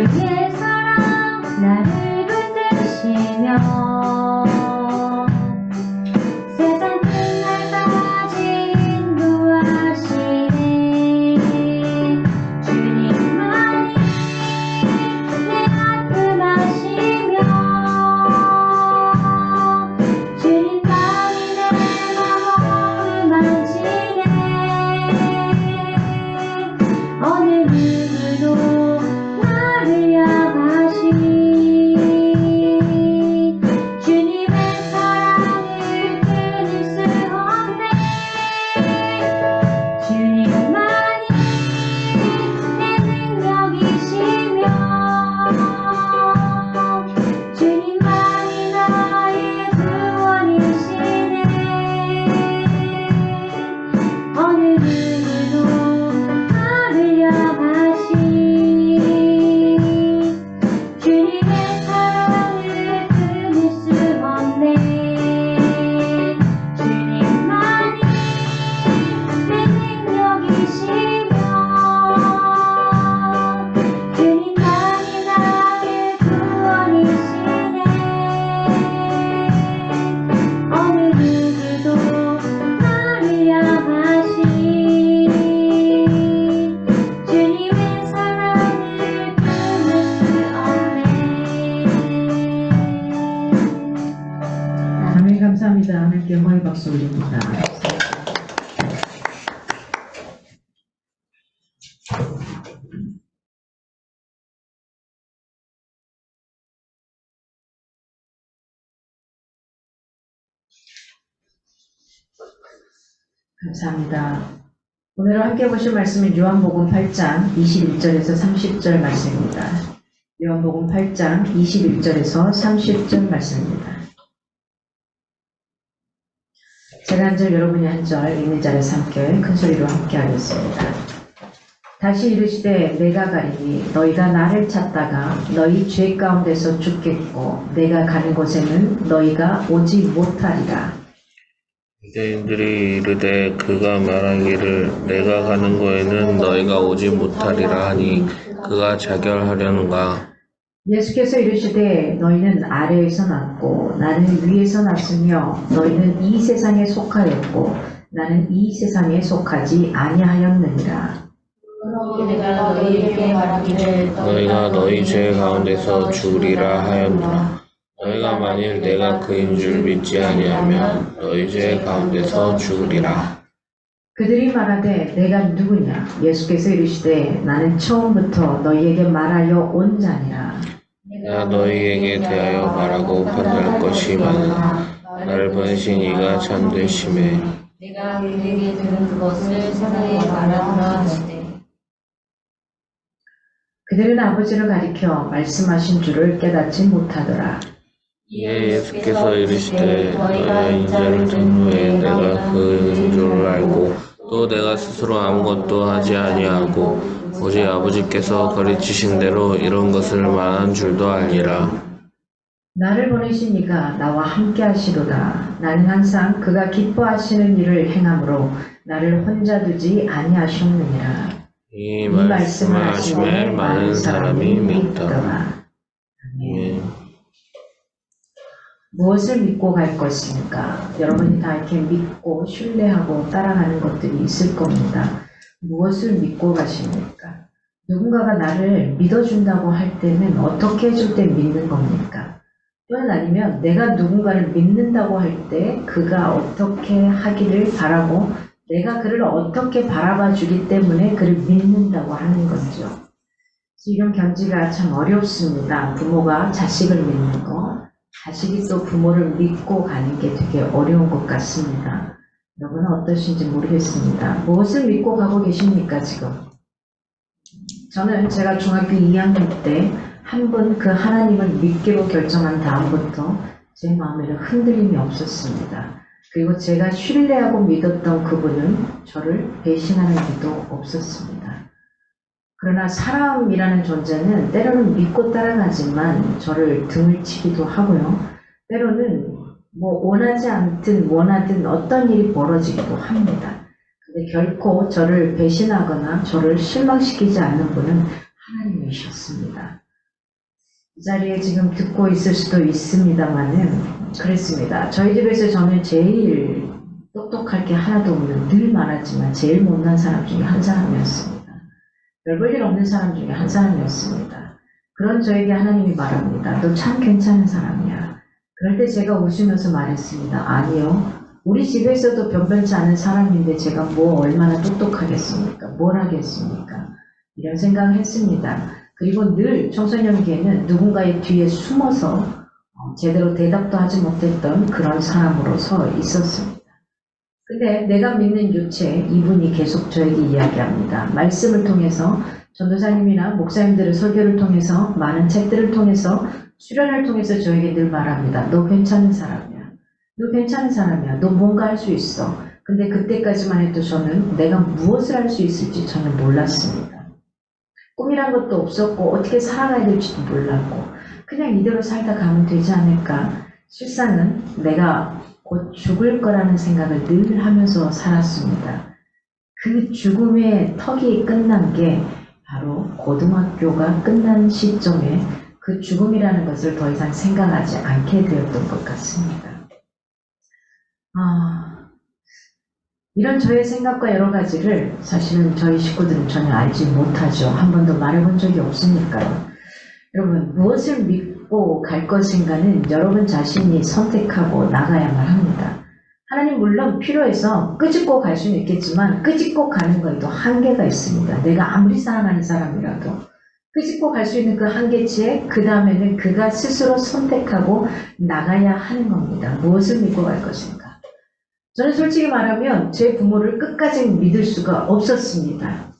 주의 사랑 나를 붙드시며 세상 끝날까지 인도하시네. 주님만이 내 아픔 아시며 주님만이 내 마음을 만지네. 어느 누구도 나를 향하시 주님의 사랑을 끊을 수 없네. 주님만이 내 능력이시며 주님만이 나의 구원이시네. 어느 누구도 나를 향하시 주님의 사랑을 끊을 수 없네. 주님만이 내 능력이시며 주님만이 나의 구원이시네. 어느 누구도 나를 향하시 주님의 사랑을 끊을 수 없네. 아멘. 감사합니다. 하나님께 영광의 박수 올립니다. 감사합니다. 오늘 함께 보실 말씀은 요한복음 8장 21절에서 30절 말씀입니다. 요한복음 8장 21절에서 30절 말씀입니다. 제가 한 절, 여러분이 한 절, 있는 자리에서 함께 큰 소리로 함께 하겠습니다. 다시 이르시되 내가 가리니 너희가 나를 찾다가 너희 죄 가운데서 죽겠고 내가 가는 곳에는 너희가 오지 못하리라. 유대인들이 이르되 그가 말하기를 내가 가는 곳에는 너희가 오지 못하리라 하니 그가 자결하려는가. 예수께서 이르시되 너희는 아래에서 났고 나는 위에서 났으며 너희는 이 세상에 속하였고 나는 이 세상에 속하지 아니하였느니라. 내가 너희에게 말하기를 너희가 너희 죄 가운데서 죽으리라 하였노라. 너희가 만일 내가 그인 줄 믿지 아니하면 너희 죄 가운데서 죽으리라. 그들이 말하되 내가 누구냐? 예수께서 이르시되 나는 처음부터 너희에게 말하여 온 자니라. 내가 너희에게 대하여 말하고 판단할 것이 많으나 나를 보내신 이가 참되심에 내가 그에게 들은 그것을 세상에 말하노라 하시되 그들은 아버지를 가리켜 말씀하신 줄을 깨닫지 못하더라. 이에 예수께서 이르시되 너희가 인자를 든 후에 내가 그인 줄 알고 또 내가 스스로 아무것도 하지 아니하고 오직 아버지께서 가르치신 대로 이런 것을 말한 줄도 알리라. 나를 보내신 이가 나와 함께 하시도다. 나는 항상 그가 기뻐하시는 일을 행함으로 나를 혼자 두지 아니하셨느니라. 이 말씀을 하심에 많은 사람이 믿더라. 아멘. 무엇을 믿고 갈 것입니까? 여러분이 다 이렇게 믿고 신뢰하고 따라가는 것들이 있을 겁니다. 무엇을 믿고 가십니까? 누군가가 나를 믿어준다고 할 때는 어떻게 해줄 때 믿는 겁니까? 또는 아니면 내가 누군가를 믿는다고 할 때 그가 어떻게 하기를 바라고 내가 그를 어떻게 바라봐 주기 때문에 그를 믿는다고 하는 거죠. 이런 견지가 참 어렵습니다. 부모가 자식을 믿는 거, 자식이 또 부모를 믿고 가는 게 되게 어려운 것 같습니다. 여러분은 어떠신지 모르겠습니다. 무엇을 믿고 가고 계십니까, 지금? 저는 제가 중학교 2학년 때 한 번 그 하나님을 믿기로 결정한 다음부터 제 마음에는 흔들림이 없었습니다. 그리고 제가 신뢰하고 믿었던 그분은 저를 배신하는 일도 없었습니다. 그러나 사람이라는 존재는 때로는 믿고 따라가지만 저를 등을 치기도 하고요. 때로는 원하지 않든 원하든 어떤 일이 벌어지기도 합니다. 근데 결코 저를 배신하거나 저를 실망시키지 않는 분은 하나님이셨습니다. 이 자리에 지금 듣고 있을 수도 있습니다만은 그랬습니다. 저희 집에서 저는 제일 똑똑할 게 하나도 없는, 늘 많았지만 제일 못난 사람 중에 한 사람이었습니다. 별 볼 일 없는 사람 중에 한 사람이었습니다. 그런 저에게 하나님이 말합니다. 너 참 괜찮은 사람이야. 그럴 때 제가 웃으면서 말했습니다. 아니요. 우리 집에서도 변변치 않은 사람인데 제가 뭐 얼마나 똑똑하겠습니까? 뭘 하겠습니까? 이런 생각을 했습니다. 그리고 늘 청소년기에는 누군가의 뒤에 숨어서 제대로 대답도 하지 못했던 그런 사람으로 서 있었습니다. 근데 내가 믿는 유체, 이분이 계속 저에게 이야기합니다. 말씀을 통해서, 전도사님이나 목사님들의 설교를 통해서, 많은 책들을 통해서, 수련을 통해서 저에게 늘 말합니다. 너 괜찮은 사람이야. 너 괜찮은 사람이야. 너 뭔가 할 수 있어. 근데 그때까지만 해도 저는 내가 무엇을 할 수 있을지 전혀 몰랐습니다. 꿈이란 것도 없었고 어떻게 살아가야 될지도 몰랐고 그냥 이대로 살다 가면 되지 않을까. 실상은 내가 곧 죽을 거라는 생각을 늘 하면서 살았습니다. 그 죽음의 턱이 끝난 게 바로 고등학교가 끝난 시점에 그 죽음이라는 것을 더 이상 생각하지 않게 되었던 것 같습니다. 이런 저의 생각과 여러 가지를 사실은 저희 식구들은 전혀 알지 못하죠. 한 번도 말해본 적이 없으니까요. 여러분, 무엇을 믿고 갈 것인가는 여러분 자신이 선택하고 나가야만 합니다. 하나님 물론 필요해서 끄집고 갈 수는 있겠지만 끄집고 가는 거에도 한계가 있습니다. 내가 아무리 사랑하는 사람이라도 끄집고 갈 수 있는 그 한계치에 그 다음에는 그가 스스로 선택하고 나가야 하는 겁니다. 무엇을 믿고 갈 것인가. 저는 솔직히 말하면 제 부모를 끝까지 믿을 수가 없었습니다.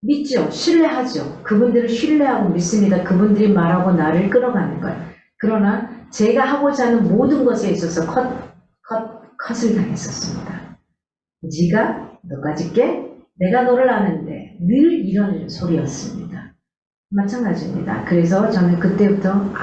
믿죠. 신뢰하죠. 그분들을 신뢰하고 믿습니다. 그분들이 말하고 나를 끌어가는 걸. 그러나 제가 하고자 하는 모든 것에 있어서 컷을 당했었습니다. 네가 너까지 깨? 내가 너를 아는데 늘 이런 소리였습니다. 마찬가지입니다. 그래서 저는 그때부터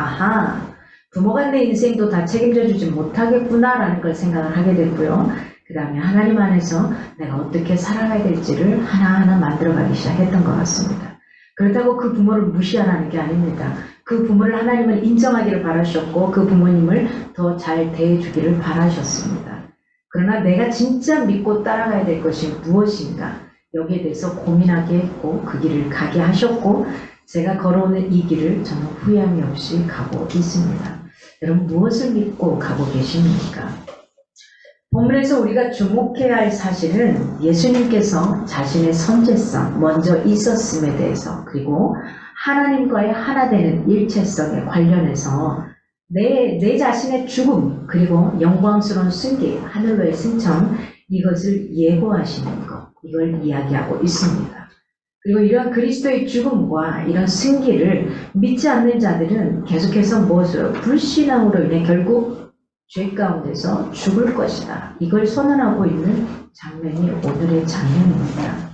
부모가 내 인생도 다 책임져 주지 못하겠구나라는 걸 생각을 하게 됐고요. 그 다음에 하나님 안에서 내가 어떻게 살아가야 될지를 하나하나 만들어가기 시작했던 것 같습니다. 그렇다고 그 부모를 무시하라는 게 아닙니다. 그 부모를 하나님은 인정하기를 바라셨고 그 부모님을 더 잘 대해주기를 바라셨습니다. 그러나 내가 진짜 믿고 따라가야 될 것이 무엇인가 여기에 대해서 고민하게 했고 그 길을 가게 하셨고 제가 걸어오는 이 길을 저는 후회함이 없이 가고 있습니다. 여러분 무엇을 믿고 가고 계십니까? 본문에서 우리가 주목해야 할 사실은 예수님께서 자신의 선제성, 먼저 있었음에 대해서 그리고 하나님과의 하나 되는 일체성에 관련해서 내 자신의 죽음 그리고 영광스러운 승계, 하늘로의 승천 이것을 예고하시는 것, 이걸 이야기하고 있습니다. 그리고 이러한 그리스도의 죽음과 이런 승기를 믿지 않는 자들은 계속해서 무엇으로 불신앙으로 인해 결국 죄 가운데서 죽을 것이다. 이걸 선언하고 있는 장면이 오늘의 장면입니다.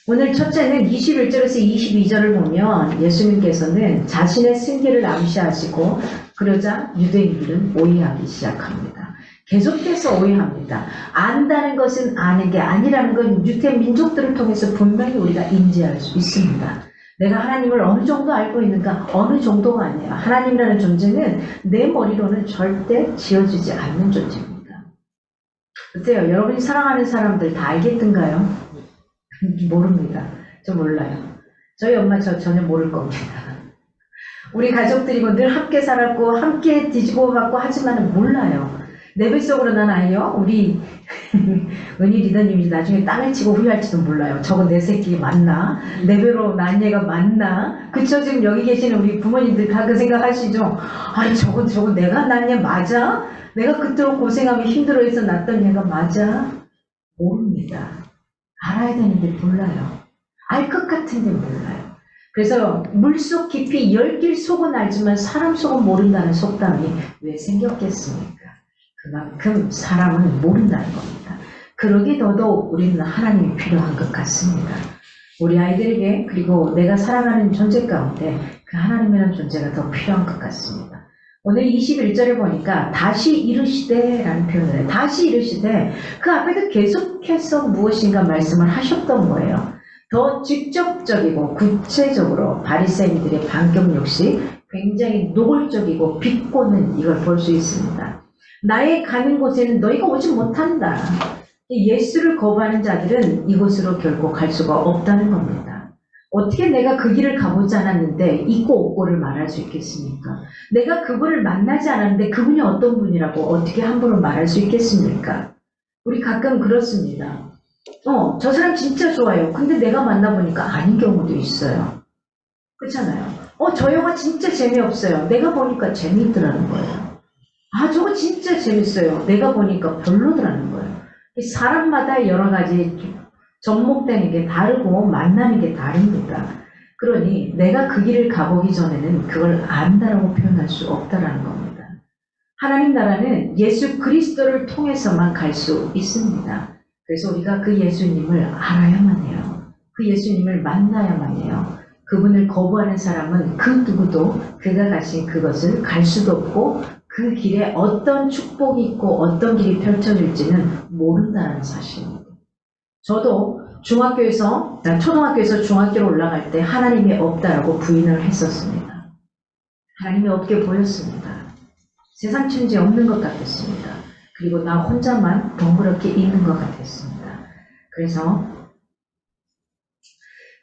오늘 첫째는 21절에서 22절을 보면 예수님께서는 자신의 승기를 암시하시고 그러자 유대인들은 오해하기 시작합니다. 계속해서 오해합니다. 안다는 것은 아는 게 아니라는 건 유대 민족들을 통해서 분명히 우리가 인지할 수 있습니다. 내가 하나님을 어느 정도 알고 있는가? 어느 정도가 아니에요. 하나님이라는 존재는 내 머리로는 절대 지어지지 않는 존재입니다. 어때요? 여러분이 사랑하는 사람들 다 알겠던가요? 모릅니다. 저 몰라요. 저희 엄마 저 전혀 모를 겁니다. 우리 가족들이 늘 함께 살았고 함께 뒤지고 받고 하지만 몰라요. 내 뱃속으로 난 아이요. 우리 은희 리더님이 나중에 땅을 치고 후회할지도 몰라요. 저거 내 새끼 맞나? 내 배로 난 얘가 맞나? 그쵸? 지금 여기 계시는 우리 부모님들 다 그 생각하시죠? 아니 저거 내가 난 얘 맞아? 내가 그토록 고생하며 힘들어해서 낳던 얘가 맞아? 모릅니다. 알아야 되는데 몰라요. 알 것 같은데 몰라요. 그래서 물속 깊이 10길 속은 알지만 사람 속은 모른다는 속담이 왜 생겼겠습니까? 그만큼 사람은 모른다는 겁니다. 그러기 더더욱 우리는 하나님이 필요한 것 같습니다. 우리 아이들에게 그리고 내가 살아가는 존재 가운데 그 하나님이라는 존재가 더 필요한 것 같습니다. 오늘 21절에 보니까 다시 이르시되 라는 표현을 해요. 다시 이르시되 그 앞에도 계속해서 무엇인가 말씀을 하셨던 거예요. 더 직접적이고 구체적으로 바리새인들의 반격 역시 굉장히 노골적이고 비꼬는 이걸 볼 수 있습니다. 나의 가는 곳에는 너희가 오지 못한다. 예수를 거부하는 자들은 이곳으로 결코 갈 수가 없다는 겁니다. 어떻게 내가 그 길을 가보지 않았는데 있고 없고를 말할 수 있겠습니까? 내가 그분을 만나지 않았는데 그분이 어떤 분이라고 어떻게 함부로 말할 수 있겠습니까? 우리 가끔 그렇습니다. 저 사람 진짜 좋아요. 근데 내가 만나보니까 아닌 경우도 있어요. 그렇잖아요. 저 영화 진짜 재미없어요. 내가 보니까 재미있더라는 거예요. 저거 진짜 재밌어요. 내가 보니까 별로더라는 거예요. 사람마다 여러 가지 접목되는 게 다르고 만나는 게 다릅니다. 그러니 내가 그 길을 가보기 전에는 그걸 안다라고 표현할 수 없다라는 겁니다. 하나님 나라는 예수 그리스도를 통해서만 갈 수 있습니다. 그래서 우리가 그 예수님을 알아야만 해요. 그 예수님을 만나야만 해요. 그분을 거부하는 사람은 그 누구도 그가 가신 그것을 갈 수도 없고 그 길에 어떤 축복이 있고 어떤 길이 펼쳐질지는 모른다는 사실입니다. 저도 초등학교에서 중학교로 올라갈 때 하나님이 없다라고 부인을 했었습니다. 하나님이 없게 보였습니다. 세상 천지에 없는 것 같았습니다. 그리고 나 혼자만 덩그렇게 있는 것 같았습니다. 그래서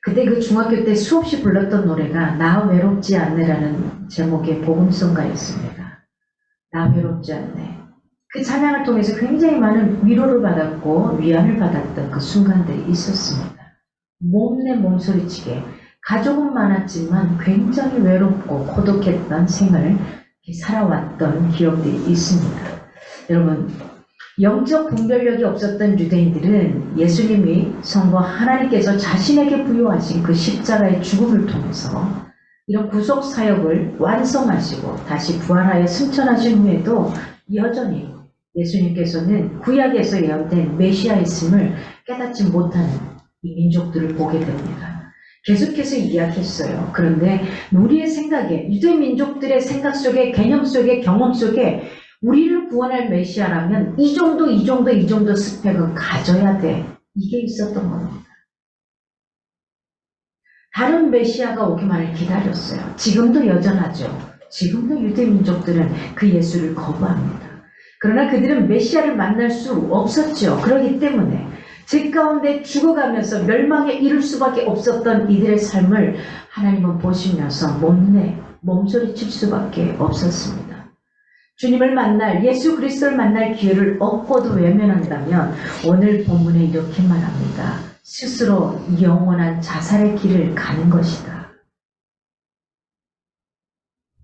그때 그 중학교 때 수없이 불렀던 노래가 나 외롭지 않네라는 제목의 복음성가였습니다. 나 외롭지 않네. 그 찬양을 통해서 굉장히 많은 위로를 받았고 위안을 받았던 그 순간들이 있었습니다. 몸내 몸소리치게 가족은 많았지만 굉장히 외롭고 고독했던 생을 살아왔던 기억들이 있습니다. 여러분, 영적 분별력이 없었던 유대인들은 예수님이 성부 하나님께서 자신에게 부여하신 그 십자가의 죽음을 통해서 이런 구속 사역을 완성하시고 다시 부활하여 승천하신 후에도 여전히 예수님께서는 구약에서 예언된 메시아있음을 깨닫지 못하는 이 민족들을 보게 됩니다. 계속해서 이야기했어요. 그런데 우리의 생각에, 유대 민족들의 생각 속에, 개념 속에, 경험 속에 우리를 구원할 메시아라면 이 정도 스펙은 가져야 돼. 이게 있었던 겁니다. 다른 메시아가 오기만을 기다렸어요. 지금도 여전하죠. 지금도 유대 민족들은 그 예수를 거부합니다. 그러나 그들은 메시아를 만날 수 없었죠. 그렇기 때문에 제 가운데 죽어가면서 멸망에 이를 수밖에 없었던 이들의 삶을 하나님은 보시면서 몸소리칠 수밖에 없었습니다. 주님을 만날, 예수 그리스도를 만날 기회를 얻고도 외면한다면 오늘 본문에 이렇게 말합니다. 스스로 영원한 자살의 길을 가는 것이다.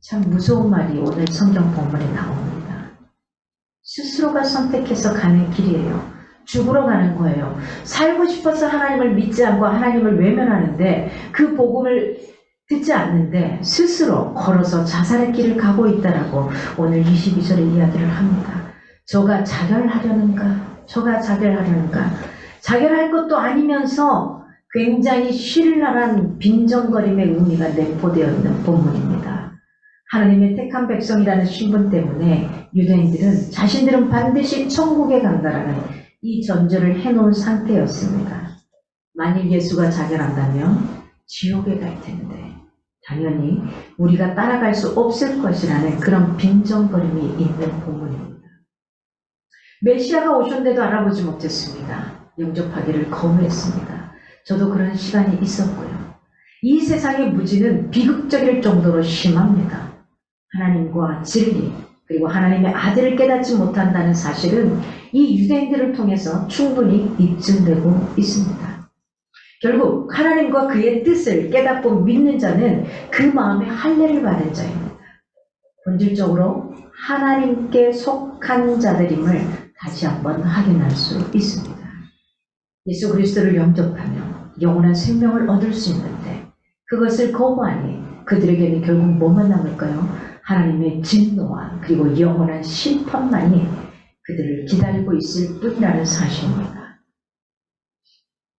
참 무서운 말이 오늘 성경 본문에 나옵니다. 스스로가 선택해서 가는 길이에요. 죽으러 가는 거예요. 살고 싶어서 하나님을 믿지 않고 하나님을 외면하는데 그 복음을 듣지 않는데 스스로 걸어서 자살의 길을 가고 있다라고 오늘 22절에 이야기를 합니다. 저가 자결하려는가? 자결할 것도 아니면서 굉장히 신랄한 빈정거림의 의미가 내포되어 있는 본문입니다. 하나님의 택한 백성이라는 신분 때문에 유대인들은 자신들은 반드시 천국에 간다라는 이 전제를 해놓은 상태였습니다. 만일 예수가 자결한다면 지옥에 갈 텐데 당연히 우리가 따라갈 수 없을 것이라는 그런 빈정거림이 있는 본문입니다. 메시아가 오셨는데도 알아보지 못했습니다. 영접하기를 거부했습니다. 저도 그런 시간이 있었고요. 이 세상의 무지는 비극적일 정도로 심합니다. 하나님과 진리 그리고 하나님의 아들을 깨닫지 못한다는 사실은 이 유대인들을 통해서 충분히 입증되고 있습니다. 결국 하나님과 그의 뜻을 깨닫고 믿는 자는 그 마음에 할례를 받은 자입니다. 본질적으로 하나님께 속한 자들임을 다시 한번 확인할 수 있습니다. 예수 그리스도를 영접하며 영원한 생명을 얻을 수 있는데 그것을 거부하니 그들에게는 결국 뭐만 남을까요? 하나님의 진노와 그리고 영원한 심판만이 그들을 기다리고 있을 뿐이라는 사실입니다.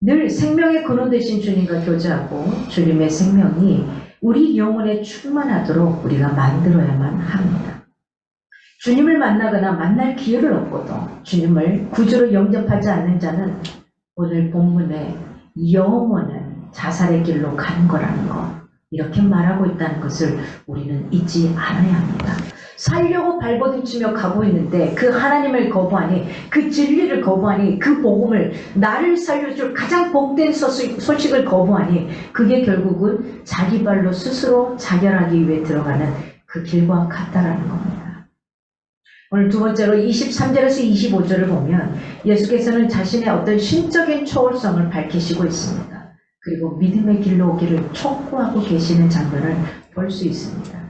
늘 생명의 근원 되신 주님과 교제하고 주님의 생명이 우리 영혼에 충만하도록 우리가 만들어야만 합니다. 주님을 만나거나 만날 기회를 얻고도 주님을 구주로 영접하지 않는 자는 오늘 본문에 영원한 자살의 길로 가는 거라는 거. 이렇게 말하고 있다는 것을 우리는 잊지 않아야 합니다. 살려고 발버둥치며 가고 있는데 그 하나님을 거부하니, 그 진리를 거부하니, 그 복음을, 나를 살려줄 가장 복된 소식을 거부하니, 그게 결국은 자기 발로 스스로 자결하기 위해 들어가는 그 길과 같다라는 겁니다. 오늘 두 번째로 23절에서 25절을 보면 예수께서는 자신의 어떤 신적인 초월성을 밝히시고 있습니다. 그리고 믿음의 길로 오기를 촉구하고 계시는 장면을 볼 수 있습니다.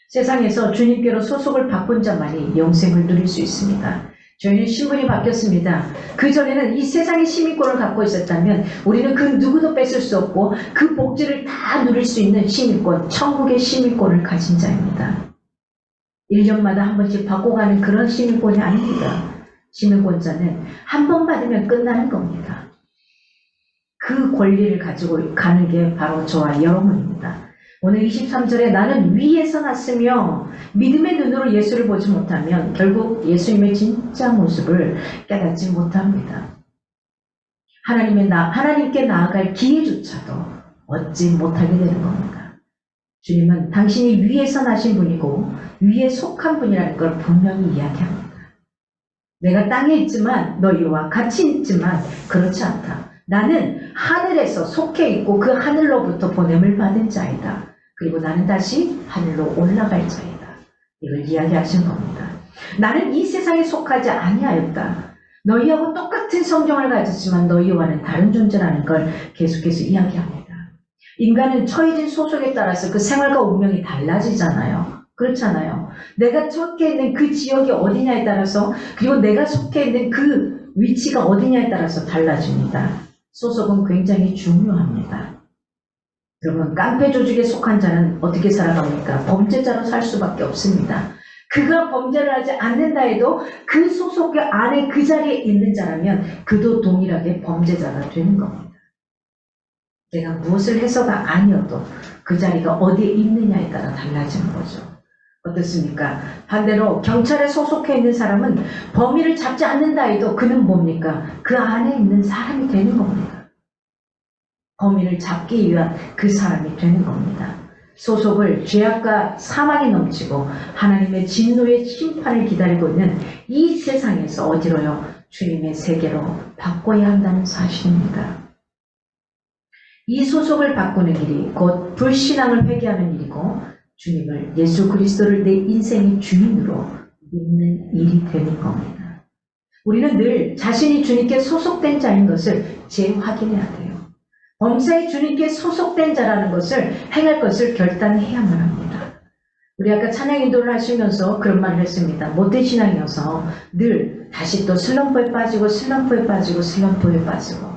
세상에서 주님께로 소속을 바꾼 자만이 영생을 누릴 수 있습니다. 저희는 신분이 바뀌었습니다. 그전에는 이 세상의 시민권을 갖고 있었다면 우리는 그 누구도 뺏을 수 없고 그 복지를 다 누릴 수 있는 시민권, 천국의 시민권을 가진 자입니다. 1년마다 한 번씩 바꿔가는 그런 시민권이 아닙니다. 시민권자는 한 번 받으면 끝나는 겁니다. 그 권리를 가지고 가는 게 바로 저와 여러분입니다. 오늘 23절에 나는 위에서 났으며 믿음의 눈으로 예수를 보지 못하면 결국 예수님의 진짜 모습을 깨닫지 못합니다. 하나님께 나아갈 기회조차도 얻지 못하게 되는 겁니다. 주님은 당신이 위에서 나신 분이고 위에 속한 분이라는 걸 분명히 이야기합니다. 내가 땅에 있지만 너희와 같이 있지만 그렇지 않다. 나는 하늘에서 속해 있고 그 하늘로부터 보냄을 받은 자이다. 그리고 나는 다시 하늘로 올라갈 자이다. 이걸 이야기하신 겁니다. 나는 이 세상에 속하지 아니하였다. 너희하고 똑같은 성정을 가졌지만 너희와는 다른 존재라는 걸 계속해서 이야기합니다. 인간은 처해진 소속에 따라서 그 생활과 운명이 달라지잖아요. 그렇잖아요. 내가 속해 있는 그 지역이 어디냐에 따라서, 그리고 내가 속해 있는 그 위치가 어디냐에 따라서 달라집니다. 소속은 굉장히 중요합니다. 그러면 깡패 조직에 속한 자는 어떻게 살아갑니까? 범죄자로 살 수밖에 없습니다. 그가 범죄를 하지 않는다 해도 그 소속 안에 그 자리에 있는 자라면 그도 동일하게 범죄자가 되는 겁니다. 내가 무엇을 해서가 아니어도 그 자리가 어디에 있느냐에 따라 달라지는 거죠. 어떻습니까? 반대로 경찰에 소속해 있는 사람은 범인을 잡지 않는다 해도 그는 뭡니까? 그 안에 있는 사람이 되는 겁니다. 범인을 잡기 위한 그 사람이 되는 겁니다. 소속을 죄악과 사망이 넘치고 하나님의 진노의 심판을 기다리고 있는 이 세상에서 어디로요? 주님의 세계로 바꿔야 한다는 사실입니다. 이 소속을 바꾸는 일이 곧 불신앙을 회개하는 일이고 주님을, 예수 그리스도를 내 인생의 주인으로 믿는 일이 되는 겁니다. 우리는 늘 자신이 주님께 소속된 자인 것을 재확인해야 돼요. 범사에 주님께 소속된 자라는 것을 행할 것을 결단해야만 합니다. 우리 아까 찬양 인도를 하시면서 그런 말을 했습니다. 모태신앙이어서 늘 다시 또 슬럼프에 빠지고 슬럼프에 빠지고 슬럼프에 빠지고,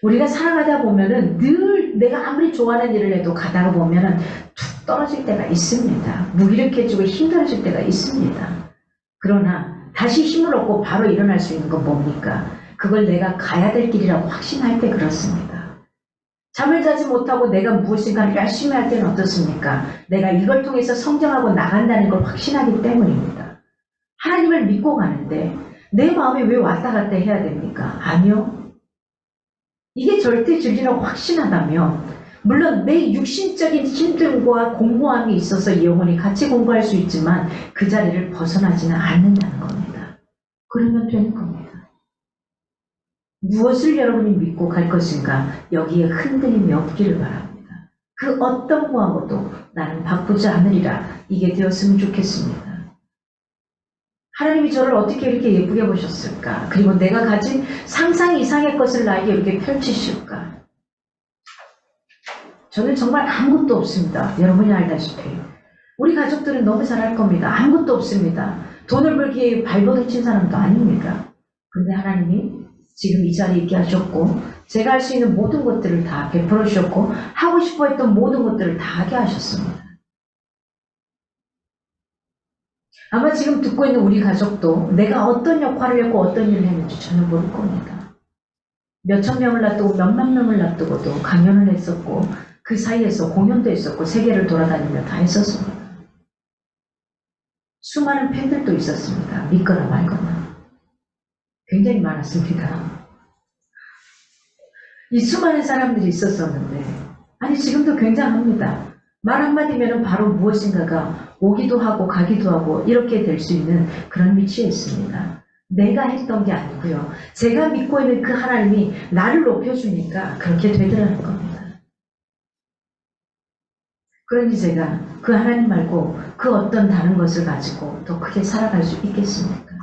우리가 살아가다 보면은 늘 내가 아무리 좋아하는 일을 해도 가다가 보면은 툭 떨어질 때가 있습니다. 무기력해지고 힘들어질 때가 있습니다. 그러나 다시 힘을 얻고 바로 일어날 수 있는 건 뭡니까? 그걸 내가 가야 될 길이라고 확신할 때 그렇습니다. 잠을 자지 못하고 내가 무엇인가를 열심히 할 때는 어떻습니까? 내가 이걸 통해서 성장하고 나간다는 걸 확신하기 때문입니다. 하나님을 믿고 가는데 내 마음이 왜 왔다 갔다 해야 됩니까? 아니요. 이게 절대 진리라고 확신하다면, 물론 내 육신적인 힘듦과 공고함이 있어서 영혼이 같이 공부할 수 있지만 그 자리를 벗어나지는 않는다는 겁니다. 그러면 되는 겁니다. 무엇을 여러분이 믿고 갈 것인가, 여기에 흔들림이 없기를 바랍니다. 그 어떤 거하고도 나는 바꾸지 않으리라, 이게 되었으면 좋겠습니다. 하나님이 저를 어떻게 이렇게 예쁘게 보셨을까? 그리고 내가 가진 상상 이상의 것을 나에게 이렇게 펼치실까? 저는 정말 아무것도 없습니다. 여러분이 알다시피 우리 가족들은 너무 잘할 겁니다. 아무것도 없습니다. 돈을 벌기에 발버둥친 사람도 아닙니다. 근데 하나님이 지금 이 자리에 있게 하셨고, 제가 할 수 있는 모든 것들을 다 베풀어 주셨고, 하고 싶어 했던 모든 것들을 다 하게 하셨습니다. 아마 지금 듣고 있는 우리 가족도 내가 어떤 역할을 했고 어떤 일을 했는지 전혀 모를 겁니다. 몇천 명을 놔두고 몇만 명을 놔두고도 강연을 했었고, 그 사이에서 공연도 했었고, 세계를 돌아다니며 다 했었습니다. 수많은 팬들도 있었습니다. 믿거나 말거나. 굉장히 많았습니다. 이 수많은 사람들이 있었었는데, 아니 지금도 굉장합니다. 말 한마디면 바로 무엇인가가 오기도 하고 가기도 하고 이렇게 될 수 있는 그런 위치에 있습니다. 내가 했던 게 아니고요. 제가 믿고 있는 그 하나님이 나를 높여주니까 그렇게 되더라는 겁니다. 그러니 제가 그 하나님 말고 그 어떤 다른 것을 가지고 더 크게 살아갈 수 있겠습니까?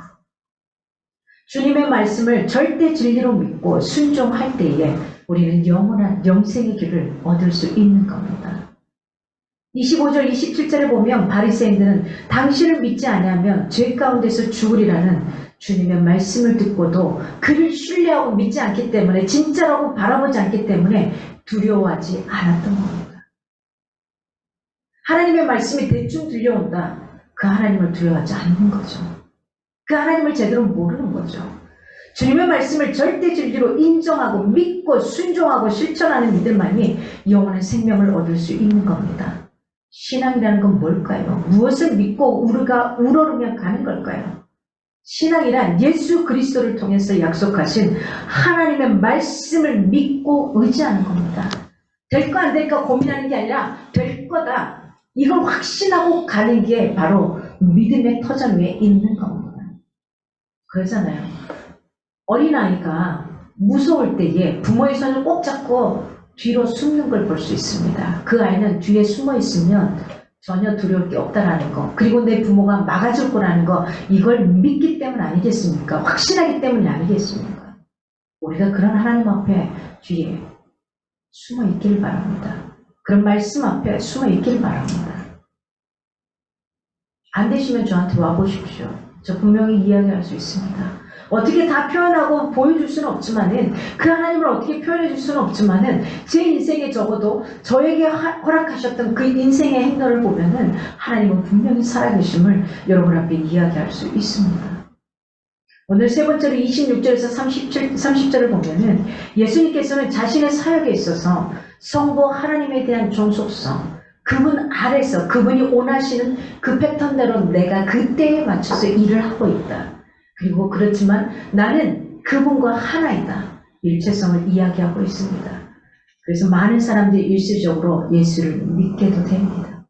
주님의 말씀을 절대 진리로 믿고 순종할 때에 우리는 영원한 영생의 길을 얻을 수 있는 겁니다. 25절, 27절에 보면 바리새인들은 당신을 믿지 아니하면 죄 가운데서 죽으리라는 주님의 말씀을 듣고도 그를 신뢰하고 믿지 않기 때문에, 진짜라고 바라보지 않기 때문에 두려워하지 않았던 겁니다. 하나님의 말씀이 대충 들려온다. 그 하나님을 두려워하지 않는 거죠. 그 하나님을 제대로 모르는 거죠. 주님의 말씀을 절대 진리로 인정하고 믿고 순종하고 실천하는 이들만이 영원한 생명을 얻을 수 있는 겁니다. 신앙이라는 건 뭘까요? 무엇을 믿고 우리가 우러르며 가는 걸까요? 신앙이란 예수 그리스도를 통해서 약속하신 하나님의 말씀을 믿고 의지하는 겁니다. 될까 안 될까 고민하는 게 아니라 될 거다. 이걸 확신하고 가는 게 바로 믿음의 터전 위에 있는 겁니다. 그러잖아요. 어린아이가 무서울 때에 부모의 손을 꼭 잡고 뒤로 숨는 걸 볼 수 있습니다. 그 아이는 뒤에 숨어 있으면 전혀 두려울 게 없다라는 거, 그리고 내 부모가 막아줄 거라는 거, 이걸 믿기 때문 아니겠습니까? 확신하기 때문이 아니겠습니까? 우리가 그런 하나님 앞에 뒤에 숨어 있길 바랍니다. 그런 말씀 앞에 숨어 있길 바랍니다. 안 되시면 저한테 와보십시오. 저 분명히 이야기할 수 있습니다. 어떻게 다 표현하고 보여줄 수는 없지만은, 그 하나님을 어떻게 표현해 줄 수는 없지만은, 제 인생에 적어도 저에게 허락하셨던 그 인생의 행동을 보면은 하나님은 분명히 살아계심을 여러분 앞에 이야기할 수 있습니다. 오늘 세 번째로 26절에서 30절을 보면은 예수님께서는 자신의 사역에 있어서 성부 하나님에 대한 종속성, 그분 아래서 그분이 원하시는 그 패턴대로 내가 그때에 맞춰서 일을 하고 있다. 그리고 그렇지만 나는 그분과 하나이다. 일체성을 이야기하고 있습니다. 그래서 많은 사람들이 일시적으로 예수를 믿게도 됩니다.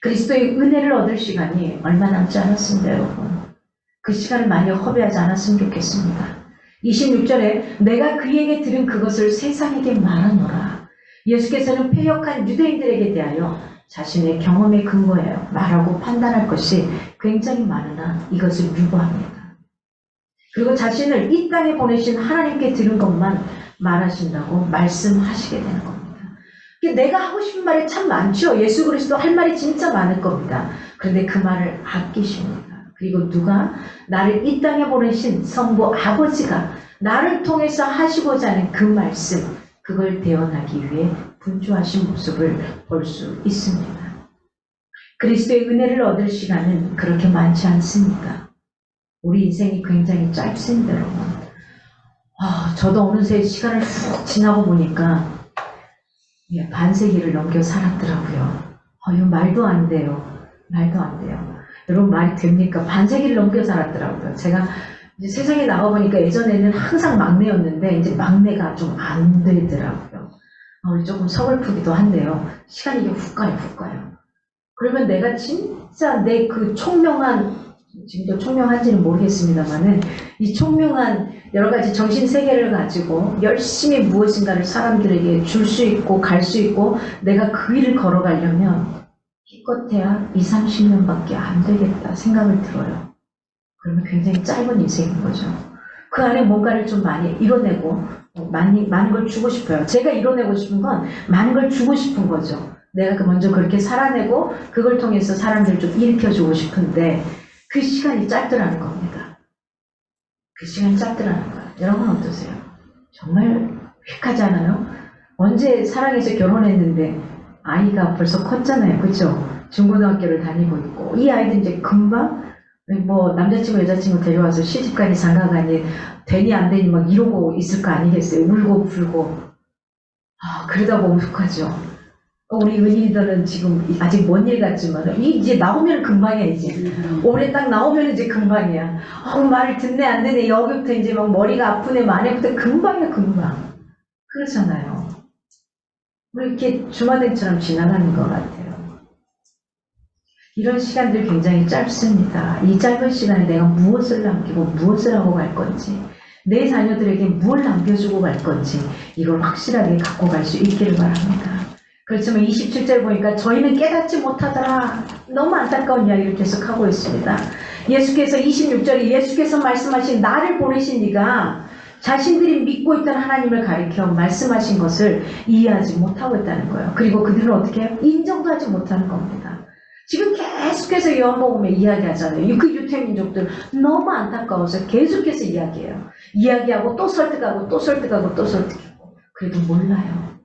그리스도의 은혜를 얻을 시간이 얼마 남지 않았습니다, 여러분. 그 시간을 많이 허비하지 않았으면 좋겠습니다. 26절에 내가 그에게 들은 그것을 세상에게 말하노라. 예수께서는 패역한 유대인들에게 대하여 자신의 경험에 근거하여 말하고 판단할 것이 굉장히 많으나 이것을 유보합니다. 그리고 자신을 이 땅에 보내신 하나님께 들은 것만 말하신다고 말씀하시게 되는 겁니다. 내가 하고 싶은 말이 참 많죠. 예수 그리스도 할 말이 진짜 많을 겁니다. 그런데 그 말을 아끼십니다. 그리고 누가? 나를 이 땅에 보내신 성부 아버지가 나를 통해서 하시고자 하는 그 말씀, 그걸 대언하기 위해 분주하신 모습을 볼 수 있습니다. 그리스도의 은혜를 얻을 시간은 그렇게 많지 않습니다. 우리 인생이 굉장히 짧습니다, 여러분. 저도 어느새 시간을 훅 지나고 보니까 반세기를 넘겨 살았더라고요. 이거 말도 안 돼요. 말도 안 돼요. 여러분 말이 됩니까? 반세기를 넘겨 살았더라고요. 제가 이제 세상에 나가보니까 예전에는 항상 막내였는데 이제 막내가 좀 안 되더라고요. 조금 서글프기도 한데요. 시간이 이게 훅 가요. 그러면 내가 진짜 내 그 총명한, 지금도 총명한지는 모르겠습니다만은, 이 총명한 여러 가지 정신 세계를 가지고 열심히 무엇인가를 사람들에게 줄 수 있고 갈 수 있고 내가 그 일을 걸어가려면 기껏해야 20-30년밖에 안 되겠다 생각을 들어요. 그러면 굉장히 짧은 인생인 거죠. 그 안에 뭔가를 좀 많이 이뤄내고 많은 걸 주고 싶어요. 제가 이뤄내고 싶은 건 많은 걸 주고 싶은 거죠. 내가 먼저 그렇게 살아내고 그걸 통해서 사람들을 좀 일으켜주고 싶은데 그 시간이 짧더라는 겁니다. 그 시간이 짧더라는 거예요. 여러분 어떠세요? 정말 휙하지 않아요? 언제 사랑해서 결혼했는데 아이가 벌써 컸잖아요. 그렇죠? 중고등학교를 다니고 있고 이 아이들 이제 금방 남자친구 여자친구 데려와서 시집가니 장가가니 되니 안 되니 막 이러고 있을 거 아니겠어요? 울고 불고. 그러다 보면 훅하죠. 우리 은인이들은 지금 아직 먼 일 같지만 이제 나오면 금방이야. 이제 올해 딱 나오면 이제 금방이야. 말을 듣네 안 듣네 여기부터 이제 막 머리가 아프네 만에부터 금방이야 금방. 그렇잖아요. 우리 이렇게 주마등처럼 지나가는 것 같아요. 이런 시간들 굉장히 짧습니다. 이 짧은 시간에 내가 무엇을 남기고 무엇을 하고 갈 건지, 내 자녀들에게 뭘 남겨주고 갈 건지 이걸 확실하게 갖고 갈 수 있기를 바랍니다. 그렇지만 27절 보니까 저희는 깨닫지 못하더라. 너무 안타까운 이야기를 계속하고 있습니다. 예수께서 26절에 예수께서 말씀하신 나를 보내신 이가 자신들이 믿고 있던 하나님을 가리켜 말씀하신 것을 이해하지 못하고 있다는 거예요. 그리고 그들은 어떻게 해요? 인정도 하지 못하는 겁니다. 지금 계속해서 요한복음에 이야기하잖아요. 그 유태민족들 너무 안타까워서 계속해서 이야기해요. 이야기하고 또 설득하고 또 설득하고 또 설득하고 그래도 몰라요.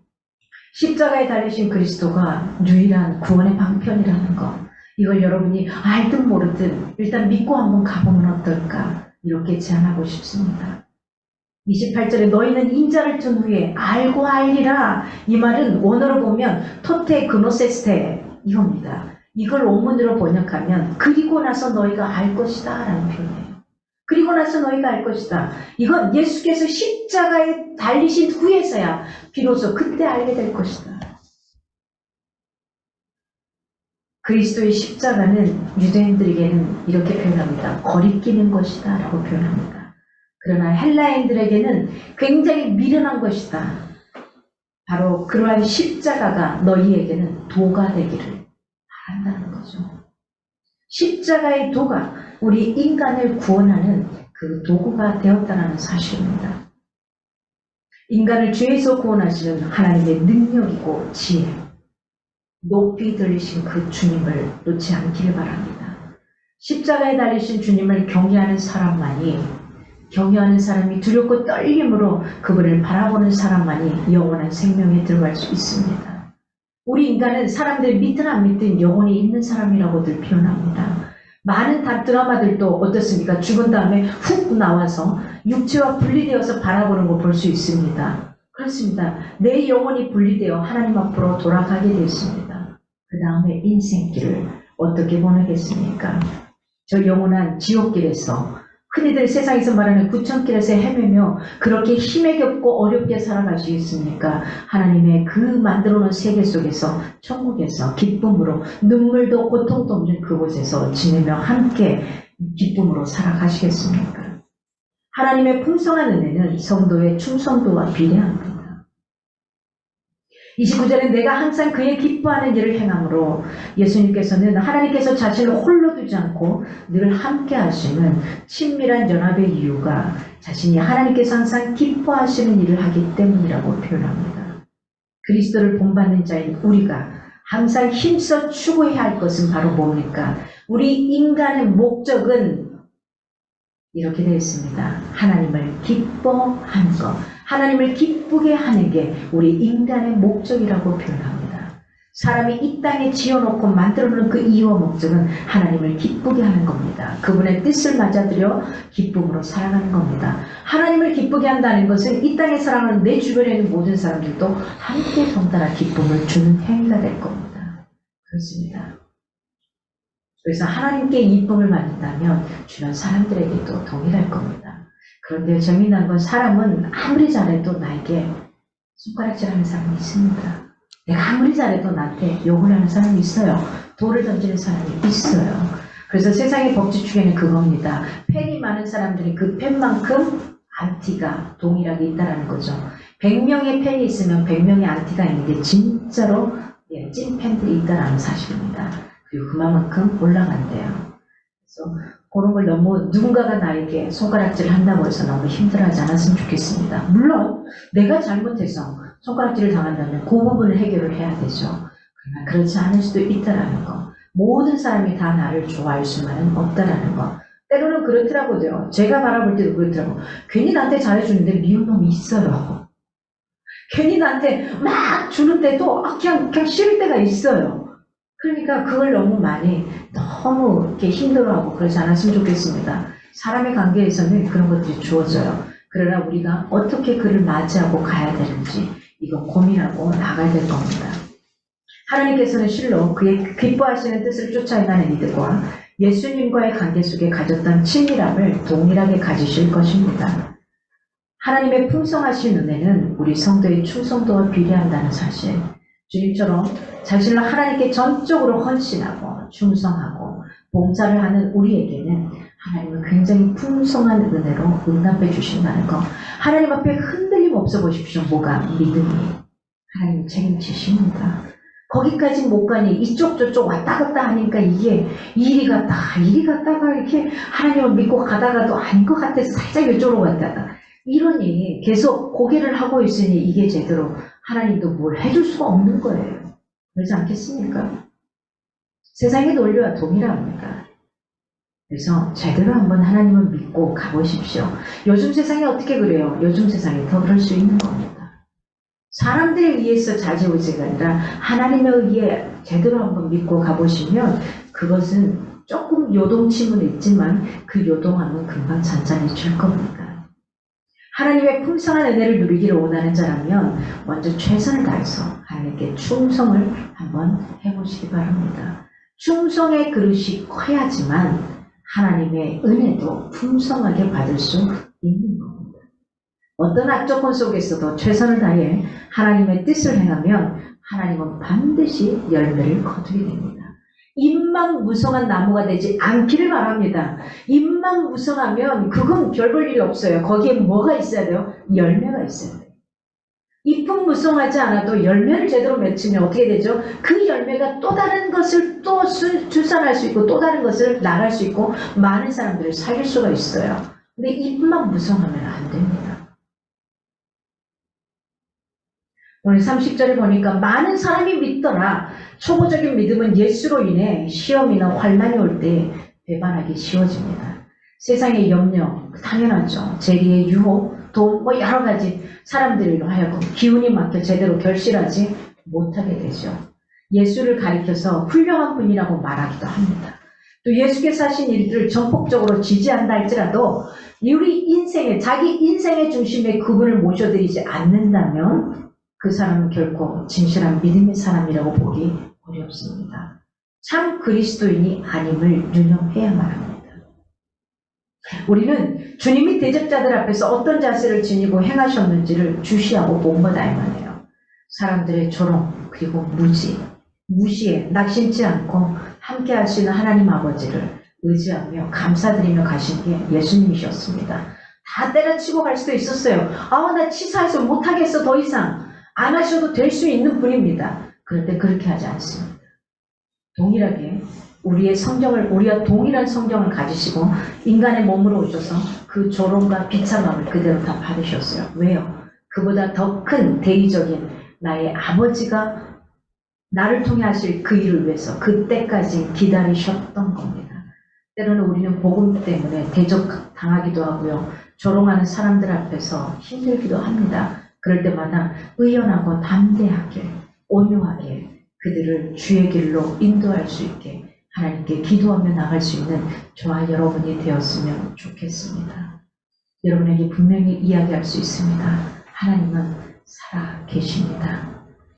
십자가에 달리신 그리스도가 유일한 구원의 방편이라는 것, 이걸 여러분이 알든 모르든 일단 믿고 한번 가보면 어떨까, 이렇게 제안하고 싶습니다. 28절에 너희는 인자를 둔 후에 알고 알리라. 이 말은 원어로 보면 토테 그노세스테 이겁니다. 이걸 원문으로 번역하면 그리고 나서 너희가 알 것이다 라는 표현이에요. 그리고 나서 너희가 알 것이다. 이건 예수께서 십자가에 달리신 후에서야 비로소 그때 알게 될 것이다. 그리스도의 십자가는 유대인들에게는 이렇게 표현합니다. 거리끼는 것이다 라고 표현합니다. 그러나 헬라인들에게는 굉장히 미련한 것이다. 바로 그러한 십자가가 너희에게는 도가 되기를 바란다는 거죠. 십자가의 도가 우리 인간을 구원하는 그 도구가 되었다는 사실입니다. 인간을 죄에서 구원하시는 하나님의 능력이고 지혜, 높이 들리신 그 주님을 놓지 않기를 바랍니다. 십자가에 달리신 주님을 경외하는 사람이 두렵고 떨림으로 그분을 바라보는 사람만이 영원한 생명에 들어갈 수 있습니다. 우리 인간은 사람들 믿든 안 믿든 영혼이 있는 사람이라고들 표현합니다. 많은 드라마들도 어떻습니까? 죽은 다음에 훅 나와서 육체와 분리되어서 바라보는 거 볼 수 있습니다. 그렇습니다. 내 영혼이 분리되어 하나님 앞으로 돌아가게 됐습니다. 그 다음에 인생길을 어떻게 보내겠습니까? 저 영원한 지옥길에서 흔히들 세상에서 말하는 구천길에서 헤매며 그렇게 힘에 겹고 어렵게 살아가시겠습니까? 하나님의 그 만들어놓은 세계 속에서 천국에서 기쁨으로 눈물도 고통도 없는 그곳에서 지내며 함께 기쁨으로 살아가시겠습니까? 하나님의 풍성한 은혜는 성도의 충성도와 비례합니다. 29절에 내가 항상 그의 기뻐하는 일을 행함으로 예수님께서는 하나님께서 자신을 홀로 두지 않고 늘 함께 하시는 친밀한 연합의 이유가 자신이 하나님께서 항상 기뻐하시는 일을 하기 때문이라고 표현합니다. 그리스도를 본받는 자인 우리가 항상 힘써 추구해야 할 것은 바로 뭡니까? 우리 인간의 목적은 이렇게 되어 있습니다. 하나님을 기뻐하는 것. 하나님을 기쁘게 하는 게 우리 인간의 목적이라고 표현합니다. 사람이 이 땅에 지어놓고 만들어놓은 그 이유와 목적은 하나님을 기쁘게 하는 겁니다. 그분의 뜻을 맞아들여 기쁨으로 살아가는 겁니다. 하나님을 기쁘게 한다는 것은 이 땅에 살아가는 내 주변에 있는 모든 사람들도 함께 덩달아 기쁨을 주는 행위가 될 겁니다. 그렇습니다. 그래서 하나님께 이쁨을 받는다면 주변 사람들에게도 동일할 겁니다. 그런데 재미난 건 사람은 아무리 잘해도 나에게 손가락질하는 사람이 있습니다. 내가 아무리 잘해도 나한테 욕을 하는 사람이 있어요. 돌을 던지는 사람이 있어요. 그래서 세상의 법칙축에는 그겁니다. 팬이 많은 사람들이 그 팬만큼 안티가 동일하게 있다는 거죠. 100명의 팬이 있으면 100명의 안티가 있는데 진짜로 찐 팬들이 있다는 사실입니다. 그리고 그만큼 올라간대요. 그래서 그런 걸 너무 누군가가 나에게 손가락질을 한다고 해서 너무 힘들어하지 않았으면 좋겠습니다. 물론 내가 잘못해서 손가락질을 당한다면 그 부분을 해결을 해야 되죠. 그러나 그렇지 않을 수도 있다는 거. 모든 사람이 다 나를 좋아할 수만은 없다는 거. 때로는 그렇더라고요. 제가 바라볼 때도 그렇더라고. 괜히 나한테 잘해주는데 미운 놈이 있어요. 괜히 나한테 막 주는데도 그냥 싫을 때가 있어요. 그러니까 그걸 너무 이렇게 힘들어하고 그러지 않았으면 좋겠습니다. 사람의 관계에서는 그런 것들이 주어져요. 그러나 우리가 어떻게 그를 맞이하고 가야 되는지 이거 고민하고 나가야 될 겁니다. 하나님께서는 실로 그의 기뻐하시는 뜻을 쫓아가는 이들과 예수님과의 관계 속에 가졌던 친밀함을 동일하게 가지실 것입니다. 하나님의 풍성하신 은혜는 우리 성도의 충성도와 비례한다는 사실. 주님처럼 자신을 하나님께 전적으로 헌신하고 충성하고 봉사를 하는 우리에게는 하나님은 굉장히 풍성한 은혜로 응답해 주신다는 거. 하나님 앞에 흔들림 없어 보십시오. 뭐가? 믿음이. 하나님 책임지십니다. 거기까지 못 가니 이쪽 저쪽 왔다 갔다 하니까 이게 이리 갔다가 이렇게 하나님을 믿고 가다가도 아닌 것 같아서 살짝 이쪽으로 갔다가 이러니 계속 고개를 하고 있으니 이게 제대로 하나님도 뭘 해줄 수가 없는 거예요. 그렇지 않겠습니까? 세상의 논리와 동일합니다. 그래서 제대로 한번 하나님을 믿고 가보십시오. 요즘 세상이 어떻게 그래요? 요즘 세상이 더 그럴 수 있는 겁니다. 사람들에 의해서 좌지우지가 아니라 하나님에 의해 제대로 한번 믿고 가보시면 그것은 조금 요동침은 있지만 그 요동함은 금방 잔잔해질 겁니다. 하나님의 풍성한 은혜를 누리기를 원하는 자라면 먼저 최선을 다해서 하나님께 충성을 한번 해보시기 바랍니다. 충성의 그릇이 커야지만 하나님의 은혜도 풍성하게 받을 수 있는 겁니다. 어떤 악조건 속에서도 최선을 다해 하나님의 뜻을 행하면 하나님은 반드시 열매를 거두게 됩니다. 입만 무성한 나무가 되지 않기를 바랍니다. 입만 무성하면 그건 별 볼 일이 없어요. 거기에 뭐가 있어야 돼요? 열매가 있어야 돼요. 잎은 무성하지 않아도 열매를 제대로 맺으면 어떻게 되죠? 그 열매가 또 다른 것을 또 출산할 수 있고 또 다른 것을 나갈 수 있고 많은 사람들을 살릴 수가 있어요. 근데 잎만 무성하면 안 됩니다. 오늘 30절에 보니까 많은 사람이 믿더라. 초보적인 믿음은 예수로 인해 시험이나 환난이 올 때 배반하기 쉬워집니다. 세상의 염려, 당연하죠. 재리의 유혹, 돈, 뭐 여러 가지 사람들로 하여금 기운이 막혀 제대로 결실하지 못하게 되죠. 예수를 가리켜서 훌륭한 분이라고 말하기도 합니다. 또 예수께서 하신 일들을 전폭적으로 지지한다 할지라도 우리 인생에, 자기 인생의 중심에 그분을 모셔드리지 않는다면 그 사람은 결코 진실한 믿음의 사람이라고 보기 어렵습니다. 참 그리스도인이 아님을 유념해야만 합니다. 우리는 주님이 대적자들 앞에서 어떤 자세를 지니고 행하셨는지를 주시하고 본받아야만 해요. 사람들의 조롱 그리고 무시에 낙심치 않고 함께 하시는 하나님 아버지를 의지하며 감사드리며 가신 게 예수님이셨습니다. 다 때려치고 갈 수도 있었어요. 나 치사해서 못하겠어. 더 이상 안 하셔도 될 수 있는 분입니다. 그런데 그렇게 하지 않습니다. 동일하게 우리와 동일한 성경을 가지시고 인간의 몸으로 오셔서 그 조롱과 비참함을 그대로 다 받으셨어요. 왜요? 그보다 더 큰 대의적인 나의 아버지가 나를 통해 하실 그 일을 위해서 그때까지 기다리셨던 겁니다. 때로는 우리는 복음 때문에 대적당하기도 하고요. 조롱하는 사람들 앞에서 힘들기도 합니다. 그럴 때마다 의연하고 담대하게 온유하게 그들을 주의 길로 인도할 수 있게 하나님께 기도하며 나갈 수 있는 저와 여러분이 되었으면 좋겠습니다. 여러분에게 분명히 이야기할 수 있습니다. 하나님은 살아 계십니다.